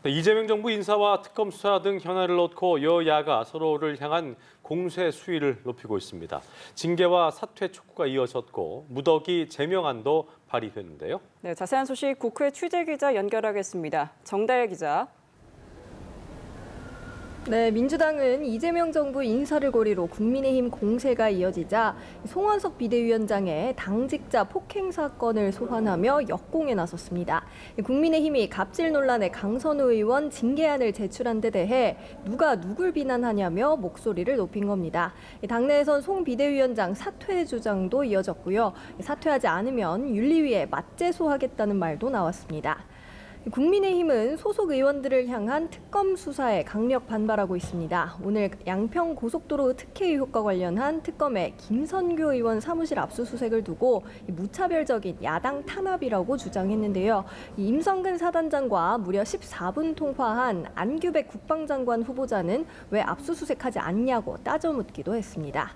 네, 이재명 정부 인사와 특검 수사 등 현안을 놓고 여야가 서로를 향한 공세 수위를 높이고 있습니다. 징계와 사퇴 촉구가 이어졌고 무더기 제명안도 발의됐는데요. 네, 자세한 소식 국회 취재기자 연결하겠습니다. 정다혜 기자. 네, 민주당은 이재명 정부 인사를 고리로 국민의힘 공세가 이어지자 송원석 비대위원장의 당직자 폭행 사건을 소환하며 역공에 나섰습니다. 국민의힘이 갑질 논란에 강선우 의원 징계안을 제출한 데 대해 누가 누굴 비난하냐며 목소리를 높인 겁니다. 당내에선 송 비대위원장 사퇴 주장도 이어졌고요. 사퇴하지 않으면 윤리위에 맞제소하겠다는 말도 나왔습니다. 국민의힘은 소속 의원들을 향한 특검 수사에 강력 반발하고 있습니다. 오늘 양평 고속도로 특혜 의혹과 관련한 특검의 김선교 의원 사무실 압수수색을 두고 무차별적인 야당 탄압이라고 주장했는데요. 임성근 사단장과 무려 14분 통화한 안규백 국방장관 후보자는 왜 압수수색하지 않냐고 따져묻기도 했습니다.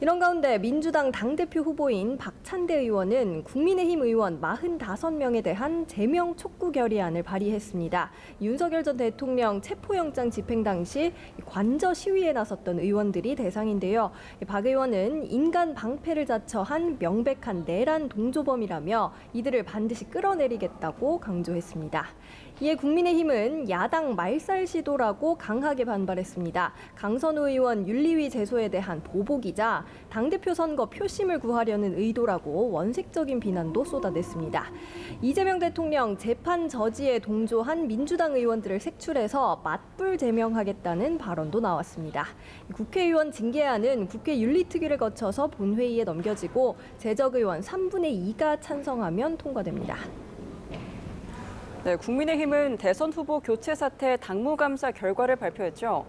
이런 가운데 민주당 당대표 후보인 박찬대 의원은 국민의힘 의원 45명에 대한 제명 촉구 결의안을 발의했습니다. 윤석열 전 대통령 체포영장 집행 당시 관저 시위에 나섰던 의원들이 대상인데요. 박 의원은 인간 방패를 자처한 명백한 내란 동조범이라며 이들을 반드시 끌어내리겠다고 강조했습니다. 이에 국민의힘은 야당 말살 시도라고 강하게 반발했습니다. 강선우 의원 윤리위 제소에 대한 보복이자 당대표 선거 표심을 구하려는 의도라고 원색적인 비난도 쏟아냈습니다. 이재명 대통령 재판 저지에 동조한 민주당 의원들을 색출해서 맞불 제명하겠다는 발언도 나왔습니다. 국회의원 징계안은 국회 윤리특위를 거쳐서 본회의에 넘겨지고 재적 의원 3분의 2가 찬성하면 통과됩니다. 네, 국민의힘은 대선 후보 교체 사태 당무감사 결과를 발표했죠.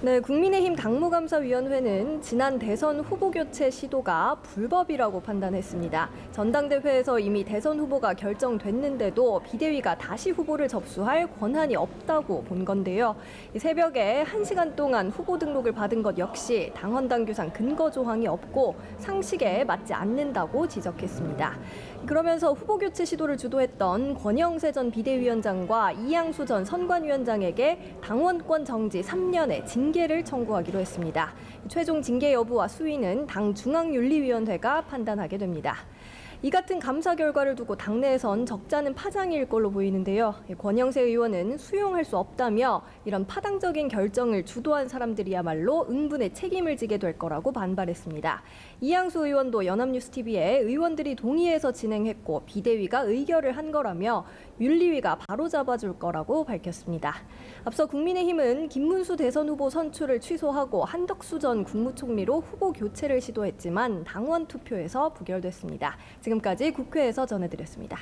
네, 국민의힘 당무감사위원회는 지난 대선 후보 교체 시도가 불법이라고 판단했습니다. 전당대회에서 이미 대선 후보가 결정됐는데도 비대위가 다시 후보를 접수할 권한이 없다고 본 건데요. 새벽에 1시간 동안 후보 등록을 받은 것 역시 당헌 당규상 근거 조항이 없고 상식에 맞지 않는다고 지적했습니다. 그러면서 후보 교체 시도를 주도했던 권영세 전 비대위원장과 이양수 전 선관위원장에게 당원권 정지 3년의 징계를 청구하기로 했습니다. 최종 징계 여부와 수위는 당 중앙윤리위원회가 판단하게 됩니다. 이 같은 감사 결과를 두고 당내에선 적잖은 파장일 걸로 보이는데요. 권영세 의원은 수용할 수 없다며 이런 파당적인 결정을 주도한 사람들이야말로 응분의 책임을 지게 될 거라고 반발했습니다. 이양수 의원도 연합뉴스TV에 의원들이 동의해서 진행했고 비대위가 의결을 한 거라며 윤리위가 바로잡아줄 거라고 밝혔습니다. 앞서 국민의힘은 김문수 대선 후보 선출을 취소하고 한덕수 전 국무총리로 후보 교체를 시도했지만 당원 투표에서 부결됐습니다. 지금까지 국회에서 전해드렸습니다.